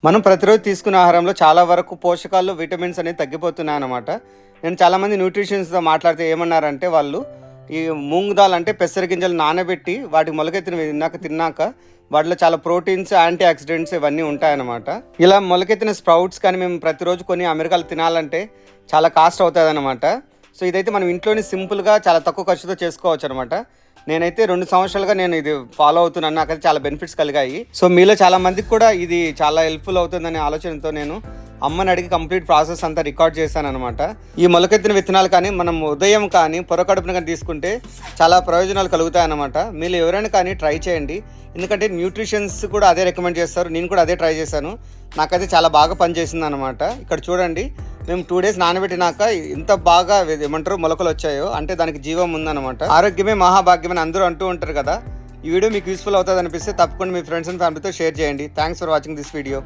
మనం ప్రతిరోజు తీసుకునే ఆహారంలో చాలా వరకు పోషకాలు, విటమిన్స్ అనేవి తగ్గిపోతున్నాయన్నమాట. నేను చాలామంది న్యూట్రిషియన్స్‌తో మాట్లాడితే ఏమన్నారంటే వాళ్ళు, ఈ మూంగ్ దాల్ అంటే పెసర గింజలు నానబెట్టి వాటికి మొలకెత్తినవి తిన్నాక వాటిలో చాలా ప్రోటీన్స్, యాంటీ ఆక్సిడెంట్స్ ఇవన్నీ ఉంటాయన్నమాట. ఇలా మొలకెత్తిన స్ప్రౌట్స్ కానీ మేము ప్రతిరోజు కొని అమెరికాలో తినాలంటే చాలా కాస్ట్ అవుతుందన్నమాట. సో ఇదైతే మనం ఇంట్లోనే సింపుల్‌గా చాలా తక్కువ ఖర్చుతో చేసుకోవచ్చనమాట. నేనైతే 2 సంవత్సరాలుగా నేను ఇది ఫాలో అవుతున్నాను. నాకైతే చాలా బెనిఫిట్స్ కలిగాయి. సో మీలో చాలా మందికి కూడా ఇది చాలా హెల్ప్‌ఫుల్ అవుతుందనే ఆలోచనతో నేను అమ్మని అడిగి కంప్లీట్ ప్రాసెస్ అంతా రికార్డ్ చేశాననమాట. ఈ మొలకెత్తిన విత్తనాలు కానీ మనం ఉదయం కానీ పొరకడుపున కానీ తీసుకుంటే చాలా ప్రయోజనాలు కలుగుతాయన్నమాట. మీరు ఎవరైనా కానీ ట్రై చేయండి. ఎందుకంటే న్యూట్రిషన్స్ కూడా అదే రికమెండ్ చేస్తారు. నేను కూడా అదే ట్రై చేశాను. నాకైతే చాలా బాగా పనిచేసిందనమాట. ఇక్కడ చూడండి, మేము 2 డేస్ నానబెట్టినాక ఇంత బాగా ఏమంటారు మొలకలు వచ్చాయో, అంటే దానికి జీవం ఉందన్నమాట. ఆరోగ్యమే మహాభాగ్యం అని అందరూ అంటూ ఉంటారు కదా. ఈ వీడియో మీకు యూస్ఫుల్ అవుతుంది అనిపిస్తే తప్పకుండా మీ ఫ్రెండ్స్ అండ్ ఫ్యామిలీతో షేర్ చేయండి. Thanks for watching this video.